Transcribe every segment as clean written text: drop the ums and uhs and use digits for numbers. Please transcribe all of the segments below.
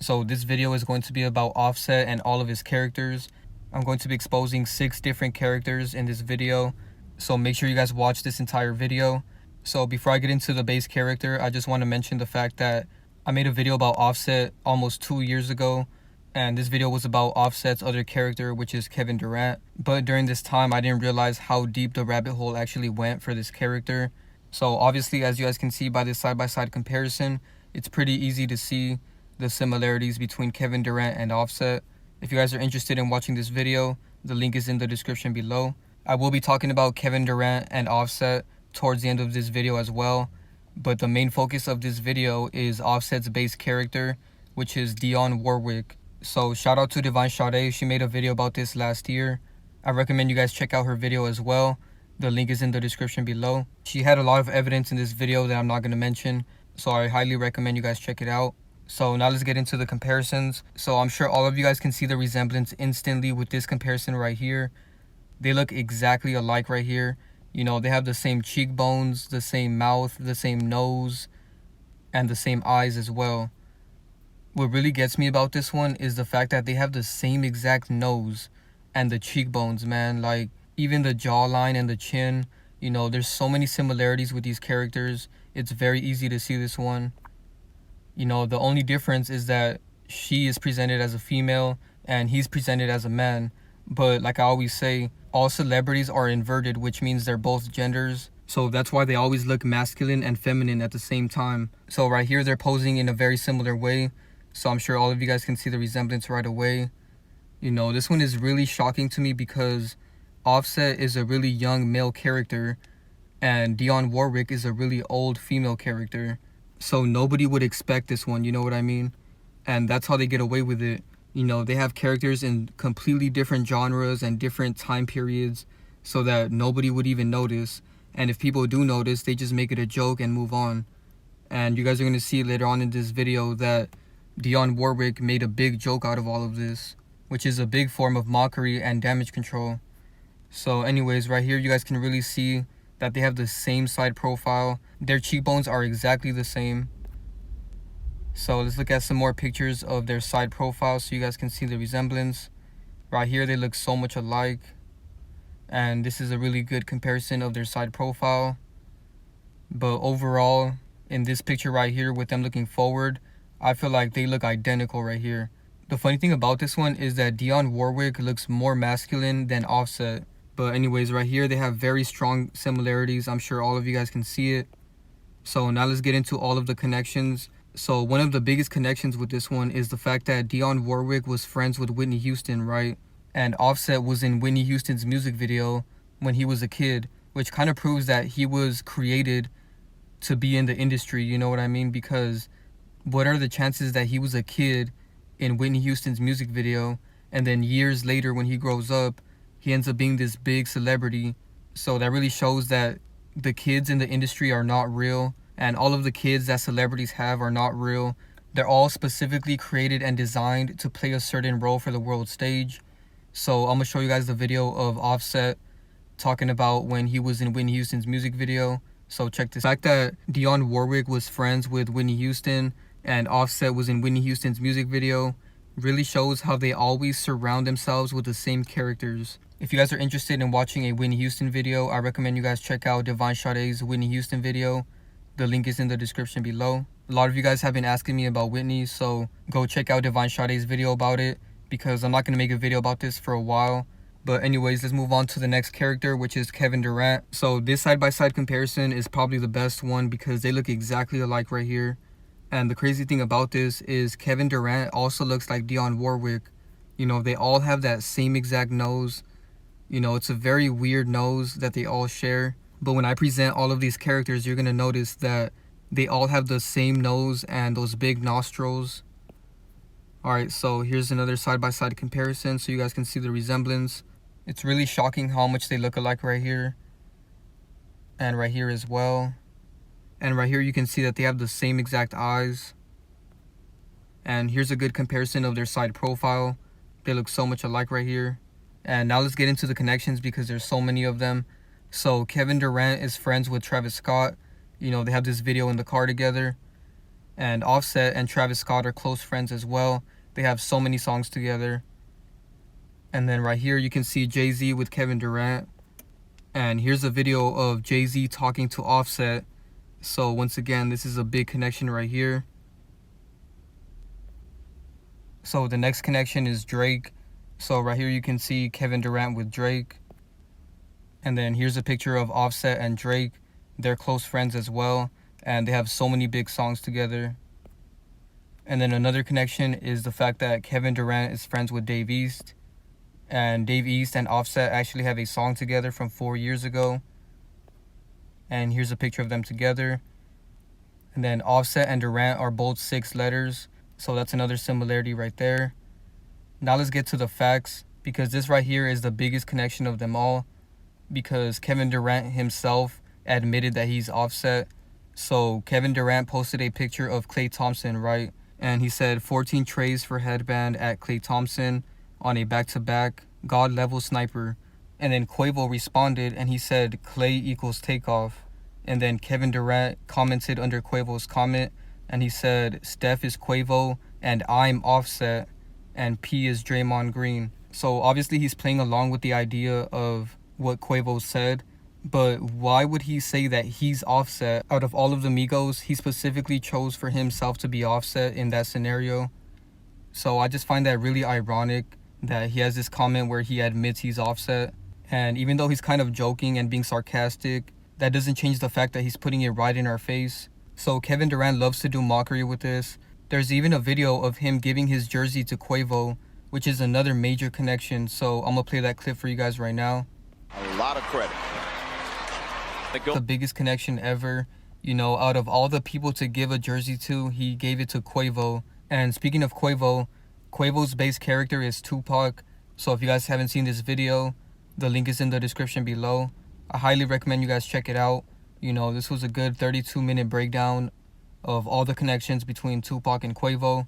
So this video is going to be about Offset and all of his characters. I'm going to be exposing 6 different characters in this video, so make sure you guys watch this entire video. So before I get into the base character, I just want to mention the fact that I made a video about Offset almost 2 years ago, and this video was about Offset's other character, which is Kevin Durant. But during this time, I didn't realize how deep the rabbit hole actually went for this character. So obviously, as you guys can see by this side-by-side comparison, it's pretty easy to see the similarities between Kevin Durant and Offset. If you guys are interested in watching this video, the link is in the description below. I will be talking about Kevin Durant and Offset towards the end of this video as well, but the main focus of this video is Offset's base character, which is Dionne Warwick. So shout out to Divine Sade, she made a video about this last year. I recommend you guys check out her video as well. The link is in the description below. She had a lot of evidence in this video that I'm not going to mention, so I highly recommend you guys check it out. So now let's get into the comparisons. So I'm sure all of you guys can see the resemblance instantly with this comparison right here. They look exactly alike right here. You know, they have the same cheekbones, the same mouth, the same nose, and the same eyes as well. What really gets me about this one is the fact that they have the same exact nose and the cheekbones, man. Like, even the jawline and the chin, you know, there's so many similarities with these characters. It's very easy to see this one. You know, the only difference is that she is presented as a female and he's presented as a man. But like I always say, all celebrities are inverted, which means they're both genders. So that's why they always look masculine and feminine at the same time. So right here, they're posing in a very similar way. So I'm sure all of you guys can see the resemblance right away. You know, this one is really shocking to me because Offset is a really young male character and Dionne Warwick is a really old female character. So nobody would expect this one, you know what I mean? And that's how they get away with it. You know, they have characters in completely different genres and different time periods so that nobody would even notice. And if people do notice, they just make it a joke and move on. And you guys are going to see later on in this video that Dionne Warwick made a big joke out of all of this, which is a big form of mockery and damage control. So anyways, right here you guys can really see that they have the same side profile. Their cheekbones are exactly the same. So let's look at some more pictures of their side profiles so you guys can see the resemblance. Right here they look so much alike. And this is a really good comparison of their side profile. But overall, in this picture right here with them looking forward, I feel like they look identical right here. The funny thing about this one is that Dionne Warwick looks more masculine than Offset. But anyways, right here they have very strong similarities. I'm sure all of you guys can see it. So now let's get into all of the connections. So one of the biggest connections with this one is the fact that Dionne Warwick was friends with Whitney Houston, right? And Offset was in Whitney Houston's music video when he was a kid, which kind of proves that he was created to be in the industry, you know what I mean? Because what are the chances that he was a kid in Whitney Houston's music video and then years later when he grows up, he ends up being this big celebrity? So that really shows that the kids in the industry are not real, and all of the kids that celebrities have are not real. They're all specifically created and designed to play a certain role for the world stage. So I'm gonna show you guys the video of Offset talking about when he was in Whitney Houston's music video. So check this. The fact that Dionne Warwick was friends with Whitney Houston and Offset was in Whitney Houston's music video really shows how they always surround themselves with the same characters. If you guys are interested in watching a Whitney Houston video, I recommend you guys check out Divine Sade's Whitney Houston video. The link is in the description below. A lot of you guys have been asking me about Whitney, so go check out Divine Sade's video about it because I'm not going to make a video about this for a while. But anyways, let's move on to the next character, which is Kevin Durant. So this side-by-side comparison is probably the best one because they look exactly alike right here. And the crazy thing about this is Kevin Durant also looks like Dionne Warwick. You know, they all have that same exact nose. You know, it's a very weird nose that they all share. But when I present all of these characters, you're going to notice that they all have the same nose and those big nostrils. Alright, so here's another side-by-side comparison so you guys can see the resemblance. It's really shocking how much they look alike right here. And right here as well. And right here you can see that they have the same exact eyes. And here's a good comparison of their side profile. They look so much alike right here. And now let's get into the connections because there's so many of them. So Kevin Durant is friends with Travis Scott. You know, they have this video in the car together. And Offset and Travis Scott are close friends as well. They have so many songs together. And then right here you can see Jay-Z with Kevin Durant. And here's a video of Jay-Z talking to Offset. So once again, this is a big connection right here. So the next connection is Drake. So right here you can see Kevin Durant with Drake. And then here's a picture of Offset and Drake. They're close friends as well, and they have so many big songs together. And then another connection is the fact that Kevin Durant is friends with Dave East. And Dave East and Offset actually have a song together from 4 years ago. And here's a picture of them together. And then Offset and Durant are both 6 letters. So that's another similarity right there. Now let's get to the facts, because this right here is the biggest connection of them all. Because Kevin Durant himself admitted that he's Offset. So Kevin Durant posted a picture of Klay Thompson, right? And he said 14 trays for headband at Klay Thompson on a back-to-back God level sniper. And then Quavo responded and he said Klay equals Takeoff. And then Kevin Durant commented under Quavo's comment and he said Steph is Quavo and I'm Offset and P is Draymond Green. So obviously he's playing along with the idea of what Quavo said, but why would he say that he's Offset? Out of all of the Migos, he specifically chose for himself to be Offset in that scenario. So I just find that really ironic that he has this comment where he admits he's Offset. And even though he's kind of joking and being sarcastic, that doesn't change the fact that he's putting it right in our face. So Kevin Durant loves to do mockery with this. There's even a video of him giving his jersey to Quavo, which is another major connection. So I'm gonna play that clip for you guys right now. A lot of credit. The biggest connection ever. You know, out of all the people to give a jersey to, he gave it to Quavo. And speaking of Quavo, Quavo's base character is Tupac. So if you guys haven't seen this video, the link is in the description below. I highly recommend you guys check it out. You know, this was a good 32-minute breakdown of all the connections between Tupac and Quavo.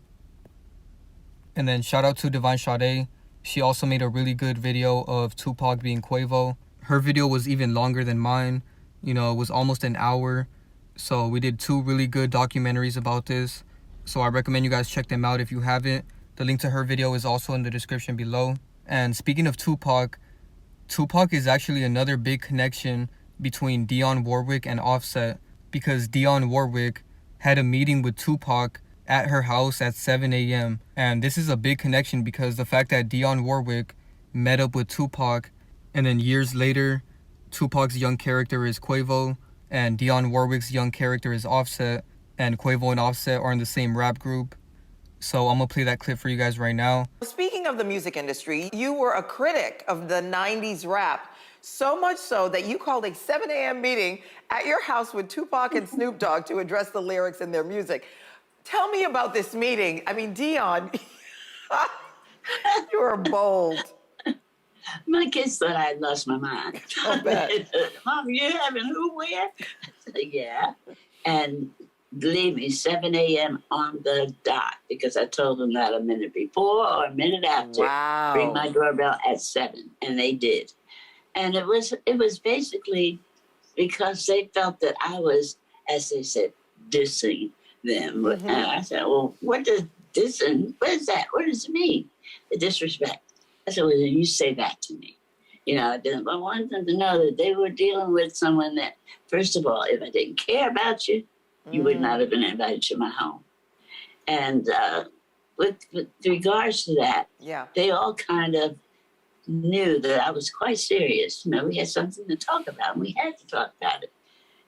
And then shout out to Divine Sade. She also made a really good video of Tupac being Quavo. Her video was even longer than mine. You know, it was almost an hour. So we did 2 really good documentaries about this. So I recommend you guys check them out if you haven't. The link to her video is also in the description below. And speaking of Tupac, Tupac is actually another big connection between Dionne Warwick and Offset, because Dionne Warwick had a meeting with Tupac at her house at 7 a.m. And this is a big connection because the fact that Dionne Warwick met up with Tupac, and then years later, Tupac's young character is Quavo, and Dionne Warwick's young character is Offset, and Quavo and Offset are in the same rap group. So I'm gonna play that clip for you guys right now. Speaking of the music industry, you were a critic of the 90s rap, so much so that you called a 7 a.m. meeting at your house with Tupac and Snoop Dogg to address the lyrics in their music. Tell me about this meeting. I mean, Dion, you were bold. My kids thought I had lost my mind. I bet. Mom, you having who, where? I said, yeah. And believe me, 7 a.m. on the dot, because I told them that a minute before or a minute after. Wow. Ring my doorbell at 7, and they did. And it was basically because they felt that I was, as they said, dissing them. Mm-hmm. And I said, well, what does dissing, what is that? What does it mean? The disrespect. I said, well, you say that to me. You know, I wanted them to know that they were dealing with someone that, first of all, if I didn't care about you, you would not have been invited to my home. And with regards to that, yeah, they all kind of knew that I was quite serious. You know, we had something to talk about, and we had to talk about it.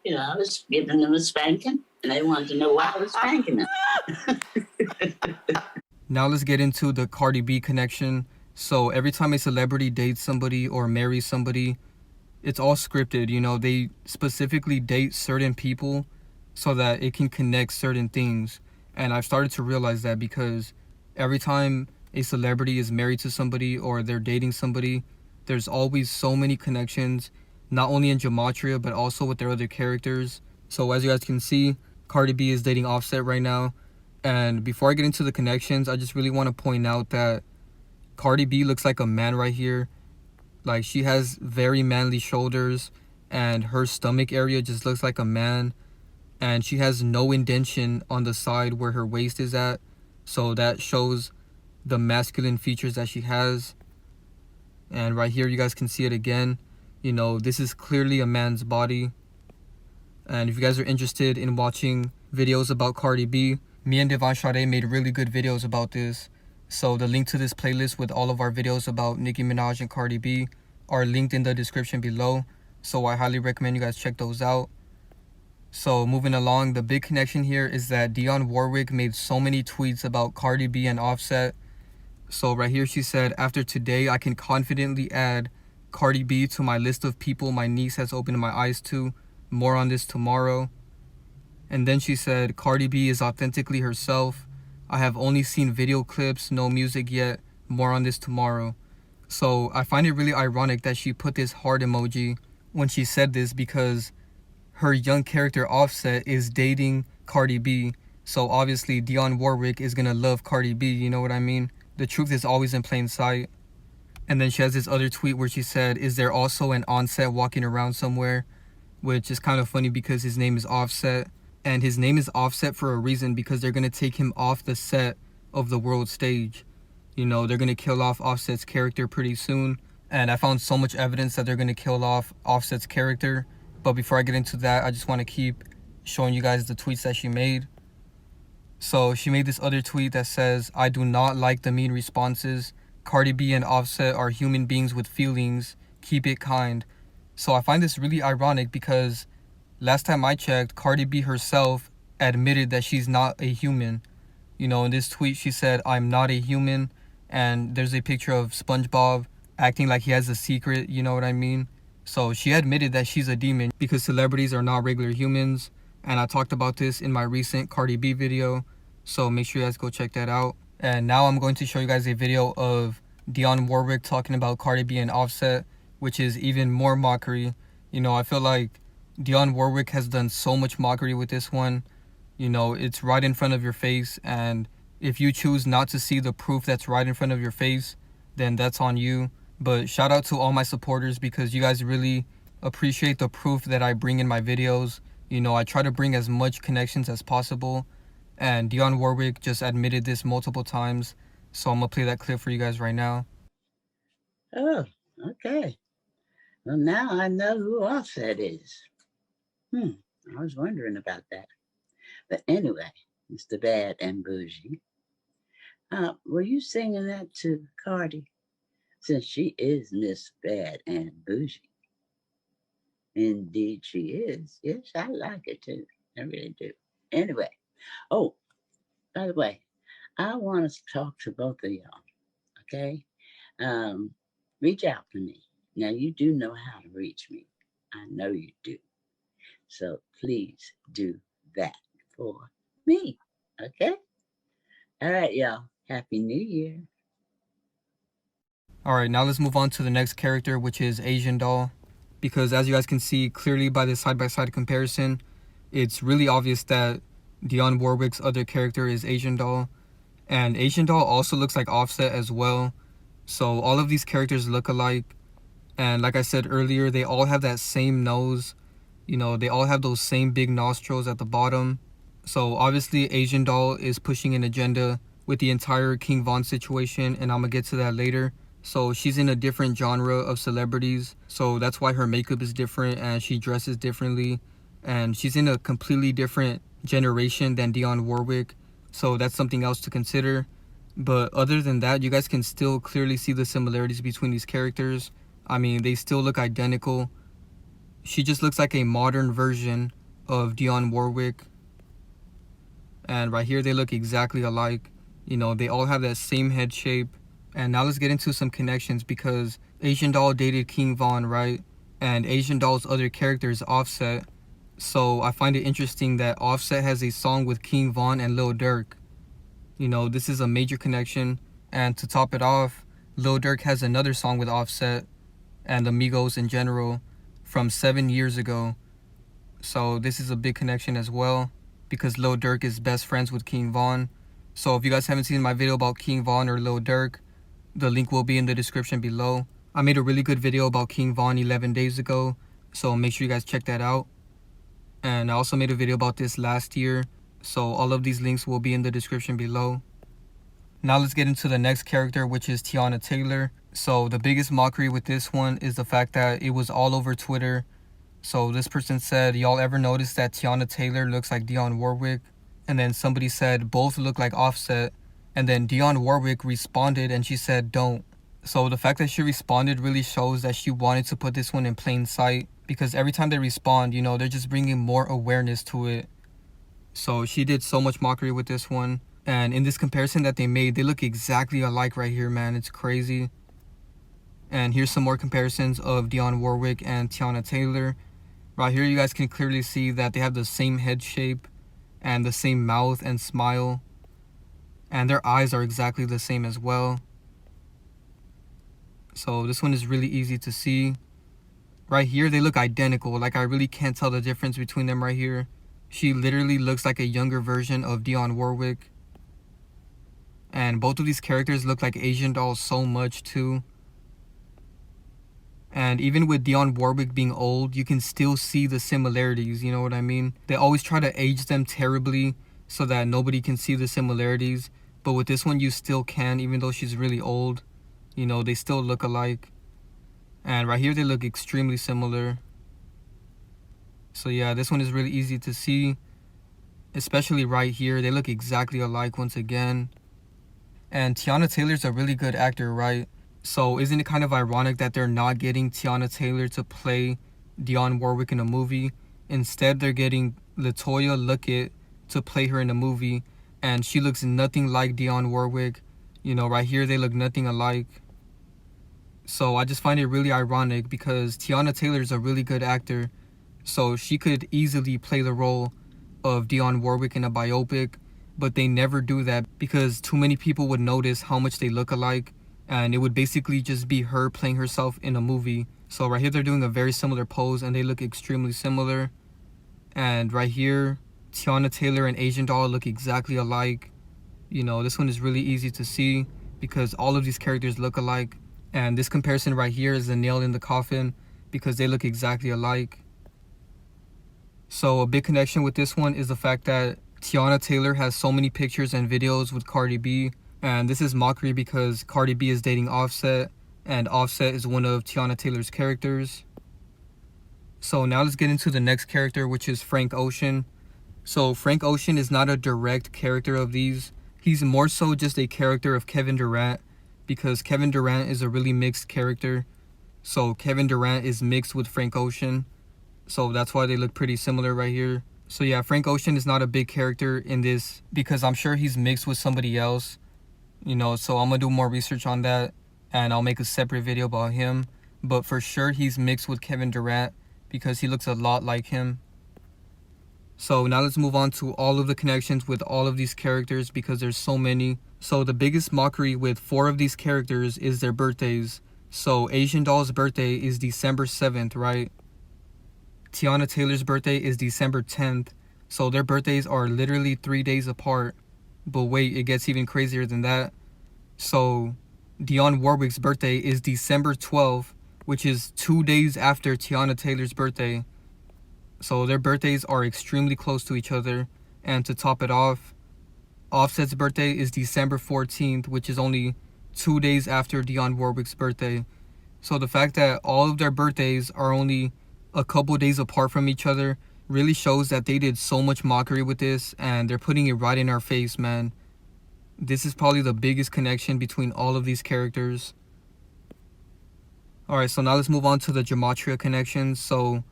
You know, I was giving them a spanking, and they wanted to know why I was spanking them. Now let's get into the Cardi B connection. So every time a celebrity dates somebody or marries somebody, it's all scripted. You know, they specifically date certain people so that it can connect certain things. And I've started to realize that because every time a celebrity is married to somebody or they're dating somebody, there's always so many connections, not only in gematria, but also with their other characters. So as you guys can see, Cardi B is dating Offset right now. And before I get into the connections, I just really want to point out that Cardi B looks like a man right here. Like, she has very manly shoulders and her stomach area just looks like a man. and she has no indentation on the side where her waist is at, so that shows the masculine features that she has. And right here you guys can see it again. You know, this is clearly a man's body. And if you guys are interested in watching videos about Cardi B, me and Sade made really good videos about this. So the link to this playlist with all of our videos about Nicki Minaj and Cardi B are linked in the description below. So I highly recommend you guys check those out. So moving along, the big connection here is that Dionne Warwick made so many tweets about Cardi B and Offset. So right here she said, after today, I can confidently add Cardi B to my list of people my niece has opened my eyes to. More on this tomorrow. And then she said, Cardi B is authentically herself. I have only seen video clips, no music yet. More on this tomorrow. So I find it really ironic that she put this heart emoji when she said this, because her young character Offset is dating Cardi B. So obviously Dionne Warwick is gonna love Cardi B, you know what I mean? The truth is always in plain sight. And then she has this other tweet where she said, is there also an Onset walking around somewhere? Which is kind of funny because his name is Offset. And his name is Offset for a reason, because they're going to take him off the set of the world stage. You know, they're going to kill off Offset's character pretty soon. And I found so much evidence that they're going to kill off Offset's character. But before I get into that, I just want to keep showing you guys the tweets that she made. So she made this other tweet that says, I do not like the mean responses. Cardi B and Offset are human beings with feelings. Keep it kind. So I find this really ironic because last time I checked, Cardi B herself admitted that she's not a human. You know, in this tweet she said, I'm not a human. And there's a picture of SpongeBob acting like he has a secret, you know what I mean? So she admitted that she's a demon because celebrities are not regular humans. And I talked about this in my recent Cardi B video. So make sure you guys go check that out. And now I'm going to show you guys a video of Dionne Warwick talking about Cardi B and Offset, which is even more mockery. You know, I feel like Dionne Warwick has done so much mockery with this one. You know, it's right in front of your face, and if you choose not to see the proof that's right in front of your face, then that's on you. But shout out to all my supporters, because you guys really appreciate the proof that I bring in my videos. You know, I try to bring as much connections as possible, and Dionne Warwick just admitted this multiple times. So I'm gonna play that clip for you guys right now. Oh, okay. Well, now I know who Offset is. I was wondering about that. But anyway, Mr. Bad and Bougie, were you singing that to Cardi? Since she is Miss Bad and Bougie. Indeed she is. Yes, I like it too. I really do. Anyway, oh, by the way, I want to talk to both of y'all, okay? Reach out to me. Now, you do know how to reach me. I know you do. So please do that for me, okay? All right, y'all. Happy New Year. All right, now let's move on to the next character, which is Asian Doll. Because as you guys can see clearly by this side-by-side comparison, it's really obvious that Dionne Warwick's other character is Asian Doll. And Asian Doll also looks like Offset as well. So all of these characters look alike. And like I said earlier, they all have that same nose. You know, they all have those same big nostrils at the bottom. So obviously Asian Doll is pushing an agenda with the entire King Von situation, and I'm gonna get to that later. So she's in a different genre of celebrities, so that's why her makeup is different and she dresses differently. And she's in a completely different generation than Dionne Warwick, so that's something else to consider. But other than that, you guys can still clearly see the similarities between these characters. I mean, they still look identical. She just looks like a modern version of Dionne Warwick. And right here, they look exactly alike. You know, they all have that same head shape. And now let's get into some connections, because Asian Doll dated King Von, right? And Asian Doll's other character is Offset. So I find it interesting that Offset has a song with King Von and Lil Durk. You know, this is a major connection. And to top it off, Lil Durk has another song with Offset and the Migos in general from 7 years ago. So this is a big connection as well, because Lil Durk is best friends with King Von. So if you guys haven't seen my video about King Von or Lil Durk, the link will be in the description below. I made a really good video about King Von 11 days ago, so make sure you guys check that out. And I also made a video about this last year, so all of these links will be in the description below. Now let's get into the next character, which is Teyana Taylor. So the biggest mockery with this one is the fact that it was all over Twitter. So this person said, y'all ever notice that Teyana Taylor looks like Dionne Warwick? And then somebody said, both look like Offset. And then Dionne Warwick responded and she said, don't. So the fact that she responded really shows that she wanted to put this one in plain sight, because every time they respond, you know, they're just bringing more awareness to it. So she did so much mockery with this one. And in this comparison that they made, they look exactly alike right here, man. It's crazy. And here's some more comparisons of Dionne Warwick and Teyana Taylor. Right here, you guys can clearly see that they have the same head shape and the same mouth and smile. And their eyes are exactly the same as well. So this one is really easy to see. Right here, they look identical. Like, I really can't tell the difference between them right here. She literally looks like a younger version of Dionne Warwick. And both of these characters look like Asian dolls so much too. And even with Dionne Warwick being old, you can still see the similarities, you know what I mean? They always try to age them terribly so that nobody can see the similarities. But with this one, you still can, even though she's really old. You know, they still look alike. And right here, they look extremely similar. So yeah, this one is really easy to see. Especially right here, they look exactly alike once again. And Teyana Taylor's a really good actor, right? So isn't it kind of ironic that they're not getting Teyana Taylor to play Dionne Warwick in a movie? Instead, they're getting Latoya Luckett to play her in a movie. And she looks nothing like Dionne Warwick. You know, right here, they look nothing alike. So I just find it really ironic because Teyana Taylor is a really good actor. So she could easily play the role of Dionne Warwick in a biopic. But they never do that because too many people would notice how much they look alike. And it would basically just be her playing herself in a movie. So right here, they're doing a very similar pose and they look extremely similar. And right here, Teyana Taylor and Asian Doll look exactly alike. You know, this one is really easy to see because all of these characters look alike. And this comparison right here is the nail in the coffin because they look exactly alike. So a big connection with this one is the fact that Teyana Taylor has so many pictures and videos with Cardi B. And this is mockery because Cardi B is dating Offset. And Offset is one of Teyana Taylor's characters. So now let's get into the next character, which is Frank Ocean. So Frank Ocean is not a direct character of these. He's more so just a character of Kevin Durant, because Kevin Durant is a really mixed character. So Kevin Durant is mixed with Frank Ocean. So that's why they look pretty similar right here. So yeah, Frank Ocean is not a big character in this because I'm sure he's mixed with somebody else. You know, so I'm going to do more research on that and I'll make a separate video about him. But for sure he's mixed with Kevin Durant because he looks a lot like him. So now let's move on to all of the connections with all of these characters because there's so many. So the biggest mockery with 4 of these characters is their birthdays. So Asian Doll's birthday is December 7th, right? Teyana Taylor's birthday is December 10th. So their birthdays are literally 3 days apart. But wait, it gets even crazier than that. So Dionne Warwick's birthday is December 12th, which is 2 days after Teyana Taylor's birthday. So their birthdays are extremely close to each other. And to top it off, Offset's birthday is December 14th, which is only 2 days after Dionne Warwick's birthday. So the fact that all of their birthdays are only a couple days apart from each other really shows that they did so much mockery with this and they're putting it right in our face, man. This is probably the biggest connection between all of these characters. Alright, so now let's move on to the gematria connections. So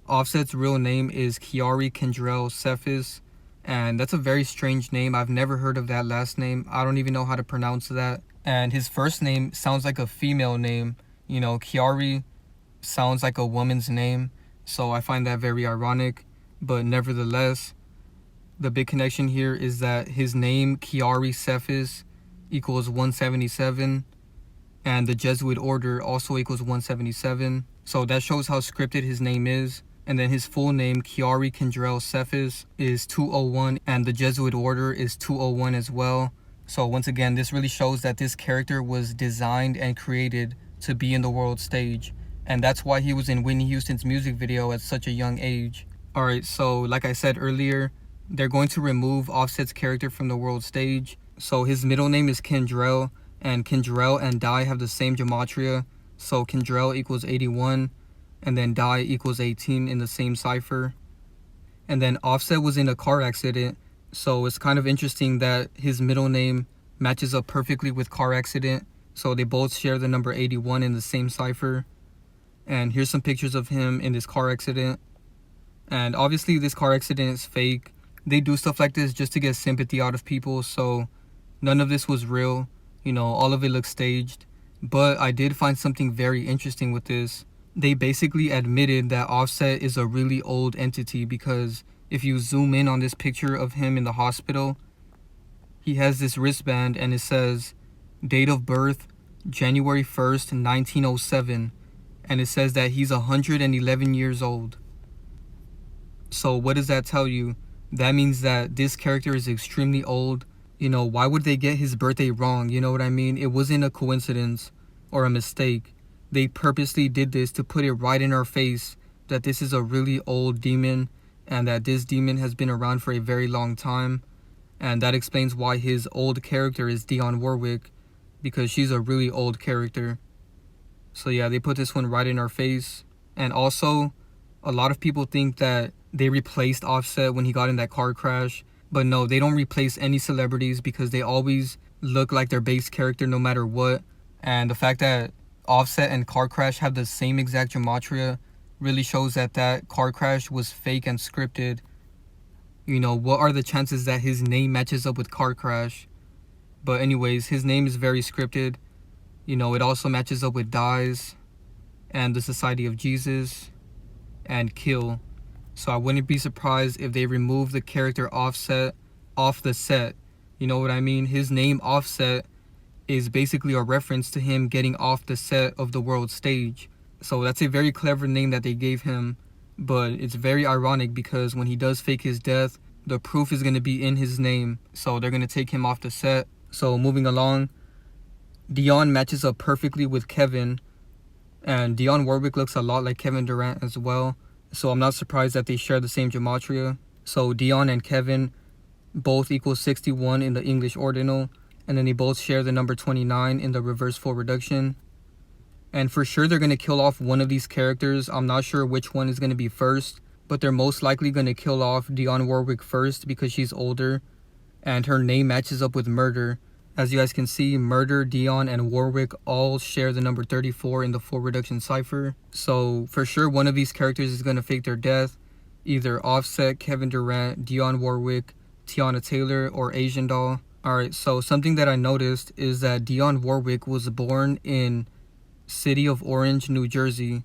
Offset's real name is Kiari Kendrell Cephas, and that's a very strange name. I've never heard of that last name. I don't even know how to pronounce that. And his first name sounds like a female name. You know, Kiari sounds like a woman's name, so I find that very ironic. But nevertheless, the big connection here is that his name, Kiari Cephas, equals 177, and the Jesuit order also equals 177. So that shows how scripted his name is. And then his full name, Kiari Kendrell Cephas, is 201, and the Jesuit order is 201 as well. So once again, this really shows that this character was designed and created to be in the world stage. And that's why he was in Whitney Houston's music video at such a young age. Alright, so like I said earlier, they're going to remove Offset's character from the world stage. So his middle name is Kendrell, and Kendrell and Die have the same gematria. So Kendrell equals 81, and then Die equals 18 in the same cipher. And then Offset was in a car accident, so it's kind of interesting that his middle name matches up perfectly with car accident. So they both share the number 81 in the same cipher. And here's some pictures of him in this car accident. And obviously this car accident is fake. They do stuff like this just to get sympathy out of people, so none of this was real. You know, all of it looks staged. But I did find something very interesting with this. They basically admitted that Offset is a really old entity, because if you zoom in on this picture of him in the hospital, he has this wristband and it says date of birth January 1st, 1907, and it says that he's 111 years old. So what does that tell you? That means that this character is extremely old. You know, why would they get his birthday wrong? You know what I mean? It wasn't a coincidence or a mistake. They purposely did this to put it right in our face that this is a really old demon, and that this demon has been around for a very long time. And that explains why his old character is Dionne Warwick, because she's a really old character. So yeah, they put this one right in our face. And also, a lot of people think that they replaced Offset when he got in that car crash. But no, they don't replace any celebrities, because they always look like their base character no matter what. And the fact that Offset and car crash have the same exact gematria really shows that that car crash was fake and scripted. You know, what are the chances that his name matches up with car crash? But anyways, his name is very scripted. You know, it also matches up with Dies and the Society of Jesus and Kill. So I wouldn't be surprised if they remove the character Offset off the set. You know what I mean? His name Offset is basically a reference to him getting off the set of the world stage. So that's a very clever name that they gave him. But it's very ironic, because when he does fake his death, the proof is going to be in his name. So they're going to take him off the set. So moving along, Dionne matches up perfectly with Kevin. And Dionne Warwick looks a lot like Kevin Durant as well. So I'm not surprised that they share the same gematria. So Dionne and Kevin both equal 61 in the English ordinal. And then they both share the number 29 in the reverse full reduction. And for sure they're going to kill off one of these characters. I'm not sure which one is going to be first, but they're most likely going to kill off Dionne Warwick first, because she's older and her name matches up with Murder. As you guys can see, Murder, Dion, and Warwick all share the number 34 in the full reduction cipher. So for sure one of these characters is going to fake their death. Either Offset, Kevin Durant, Dionne Warwick, Teyana Taylor, or Asian Doll. Alright, so something that I noticed is that Dionne Warwick was born in City of Orange, New Jersey.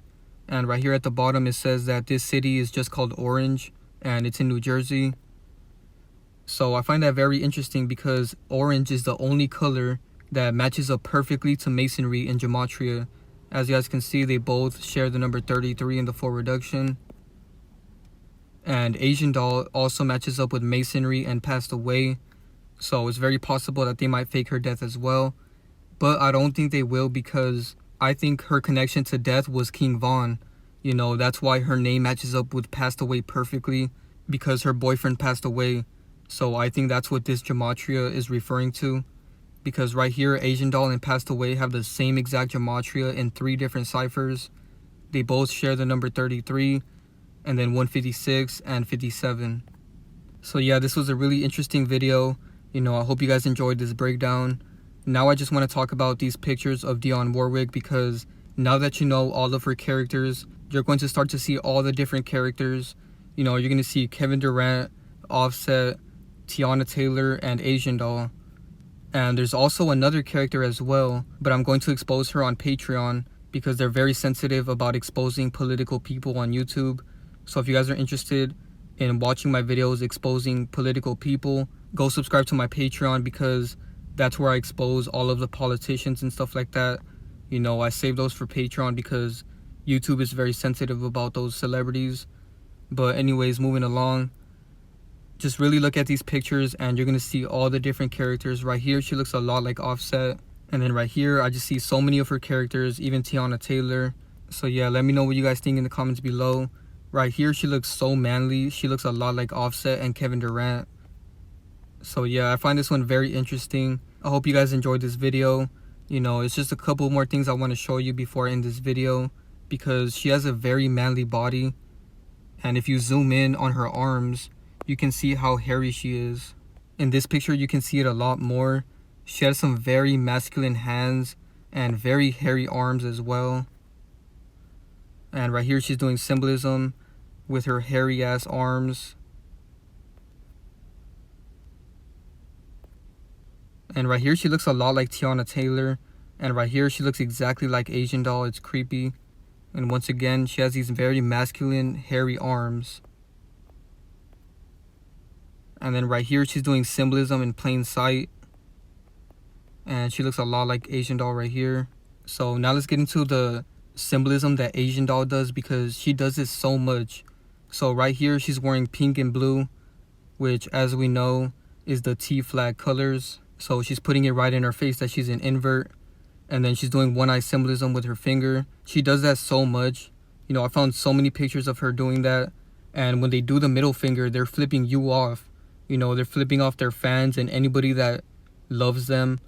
And right here at the bottom it says that this city is just called Orange, and it's in New Jersey. So I find that very interesting, because orange is the only color that matches up perfectly to masonry in gematria. As you guys can see, they both share the number 33 in the full reduction. And Asian Doll also matches up with masonry and passed away. So it's very possible that they might fake her death as well. But I don't think they will, because I think her connection to death was King Von. You know, that's why her name matches up with passed away perfectly, because her boyfriend passed away. So I think that's what this gematria is referring to. Because right here, Asian Doll and passed away have the same exact gematria in 3 different ciphers. They both share the number 33, and then 156 and 57. So yeah, this was a really interesting video. You know, I hope you guys enjoyed this breakdown. Now I just want to talk about these pictures of Dionne Warwick, because now that you know all of her characters, you're going to start to see all the different characters. You know, you're going to see Kevin Durant, Offset, Teyana Taylor, and Asian Doll. And there's also another character as well, but I'm going to expose her on Patreon, because they're very sensitive about exposing political people on YouTube. So if you guys are interested in watching my videos exposing political people, go subscribe to my Patreon, because that's where I expose all of the politicians and stuff like that. You know, I save those for Patreon because YouTube is very sensitive about those celebrities. But anyways, moving along, just really look at these pictures and you're going to see all the different characters. Right here, she looks a lot like Offset. And then right here, I just see so many of her characters, even Teyana Taylor. So yeah, let me know what you guys think in the comments below. Right here, she looks so manly. She looks a lot like Offset and Kevin Durant. So yeah, I find this one very interesting. I hope you guys enjoyed this video. You know, it's just a couple more things I want to show you before I end this video, because she has a very manly body. And if you zoom in on her arms, you can see how hairy she is. In this picture, you can see it a lot more. She has some very masculine hands and very hairy arms as well. And right here, she's doing Symbolism with her hairy ass arms. And right here, she looks a lot like Teyana Taylor. And right here, she looks exactly like Asian Doll. It's creepy. And once again, she has these very masculine, hairy arms. And then right here, she's doing Symbolism in plain sight. And she looks a lot like Asian Doll right here. So now let's get into the Symbolism that Asian Doll does, because she does this so much. So right here, she's wearing pink and blue, which, as we know, is the T flag colors. So she's putting it right in her face that she's an invert. And then she's doing one eye Symbolism with her finger. She does that so much. You know, I found so many pictures of her doing that. And when they do the middle finger, they're flipping you off. You know, they're flipping off their fans and anybody that loves them.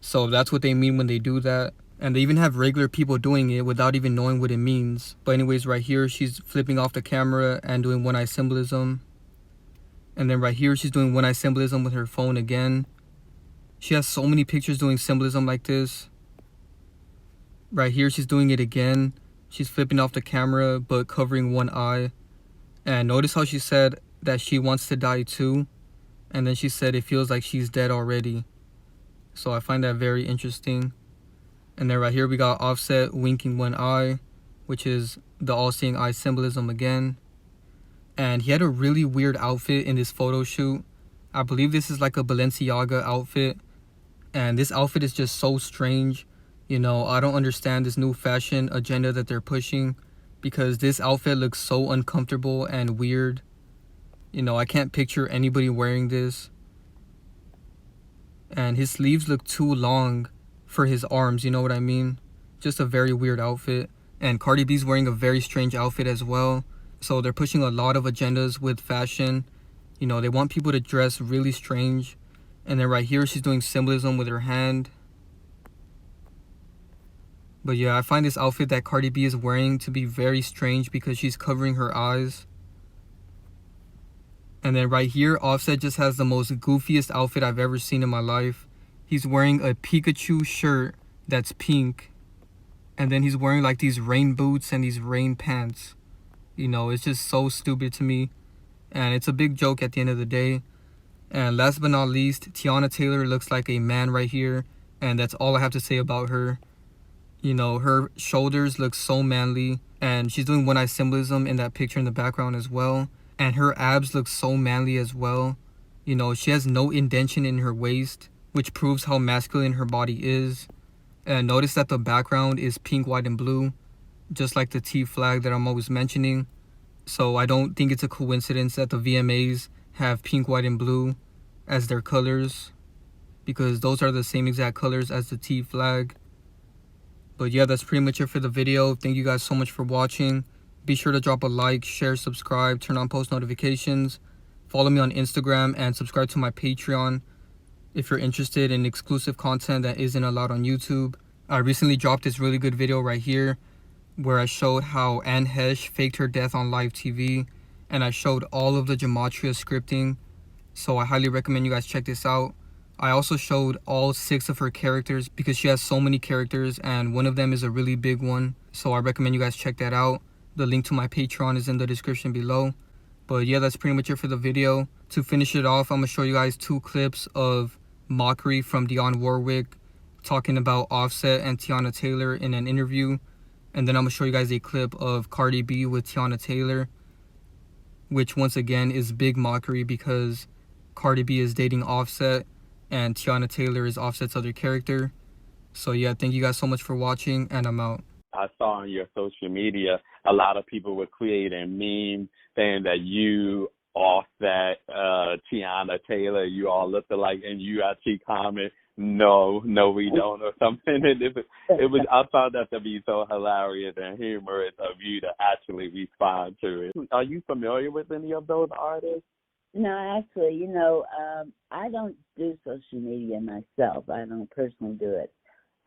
So that's what they mean when they do that. And they even have regular people doing it without even knowing what it means. But anyways, right here, she's flipping off the camera and doing one eye Symbolism. And then right here, she's doing one eye Symbolism with her phone again. She has so many pictures doing Symbolism like this. Right here, she's doing it again. She's flipping off the camera, but covering one eye. And notice how she said that she wants to die too. And then she said it feels like she's dead already. So I find that very interesting. And then right here, we got Offset winking one eye, which is the all-seeing eye Symbolism again. And he had a really weird outfit in this photo shoot. I believe this is like a Balenciaga outfit. And this outfit is just so strange. You know, I don't understand this new fashion agenda that they're pushing, because this outfit looks so uncomfortable and weird. You know, I can't picture anybody wearing this. And his sleeves look too long for his arms, you know what I mean? Just a very weird outfit. And Cardi B's wearing a very strange outfit as well. So they're pushing a lot of agendas with fashion. You know, they want people to dress really strange. And then right here, she's doing Symbolism with her hand. But yeah, I find this outfit that Cardi B is wearing to be very strange, because she's covering her eyes. And then right here, Offset just has the most goofiest outfit I've ever seen in my life. He's wearing a Pikachu shirt that's pink. And then he's wearing like these rain boots and these rain pants. You know, it's just so stupid to me. And it's a big joke at the end of the day. And last but not least, Teyana Taylor looks like a man right here. And that's all I have to say about her. You know, her shoulders look so manly. And she's doing one eye Symbolism in that picture in the background as well. And her abs look so manly as well. You know, she has no indentation in her waist, which proves how masculine her body is. And notice that the background is pink, white, and blue, just like the T flag that I'm always mentioning. So I don't think it's a coincidence that the VMAs have pink, white, and blue as their colors, because those are the same exact colors as the T flag. But yeah, that's pretty much it for the video. Thank you guys so much for watching. Be sure to drop a like, share, subscribe, turn on post notifications. Follow me on Instagram and subscribe to my Patreon if you're interested in exclusive content that isn't allowed on YouTube. I recently dropped this really good video right here where I showed how Anne Hesh faked her death on live TV, and I showed all of the gematria scripting. So I highly recommend you guys check this out. I also showed all 6 of her characters, because she has so many characters and one of them is a really big one. So I recommend you guys check that out. The link to my Patreon is in the description below. But yeah, that's pretty much it for the video. To finish it off, I'm going to show you guys 2 clips of mockery from Dionne Warwick talking about Offset and Teyana Taylor in an interview. And then I'm going to show you guys a clip of Cardi B with Teyana Taylor, which once again is big mockery, because Cardi B is dating Offset and Teyana Taylor is Offset's other character. So yeah, thank you guys so much for watching, and I'm out. I saw on your social media a lot of people were creating memes saying that you, Offset, Teyana Taylor, you all look alike, and you actually comment No, we don't, or something. And it was. I found that to be so hilarious and humorous of you to actually respond to it. Are you familiar with any of those artists? No, actually, I don't do social media myself. I don't personally do it.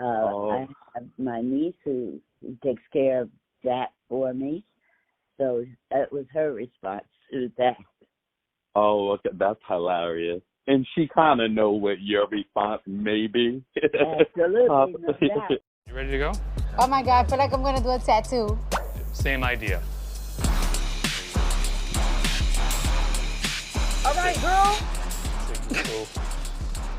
I have my niece who takes care of that for me. So that was her response to that. Oh, okay, that's hilarious. And she kind of know what your response may be. Absolutely, no doubt. You ready to go? Oh my God, I feel like I'm gonna do a tattoo. Same idea. All right, girl. Cool.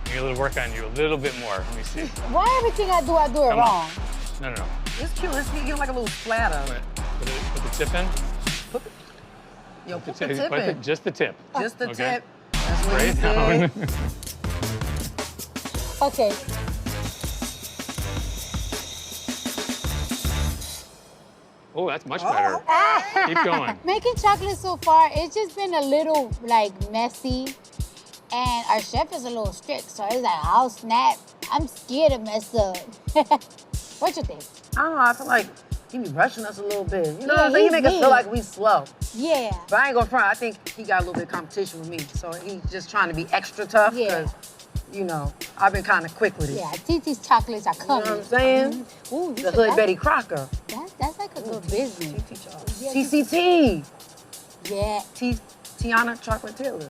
I need a little work on you a little bit more. Let me see. Why everything I do it Come on. wrong? No. It's cute. Let's get like a little splatter. Put the tip in. Yo, put the tip in. Just the tip. Just the Okay. tip. That's what Spray he it said. down. Okay. Oh, that's much better. Keep going. Making chocolate so far, it's just been a little messy. And our chef is a little strict, so it's like, I'll snap. I'm scared to mess up. What you think? I don't know. I feel like he be rushing us a little bit. You know Yeah, what I'm saying? He he make us did. feel like we slow. Yeah. But I ain't gonna front. I think he got a little bit of competition with me. So he's just trying to be extra tough. Yeah. 'Cause, I've been kind of quick with it. Yeah, Titi's chocolates are You know coming. what I'm saying? Ooh, The hood Betty Crocker. That's like a good business. Yeah, TCT. Yeah. Teyana Chocolate Taylor.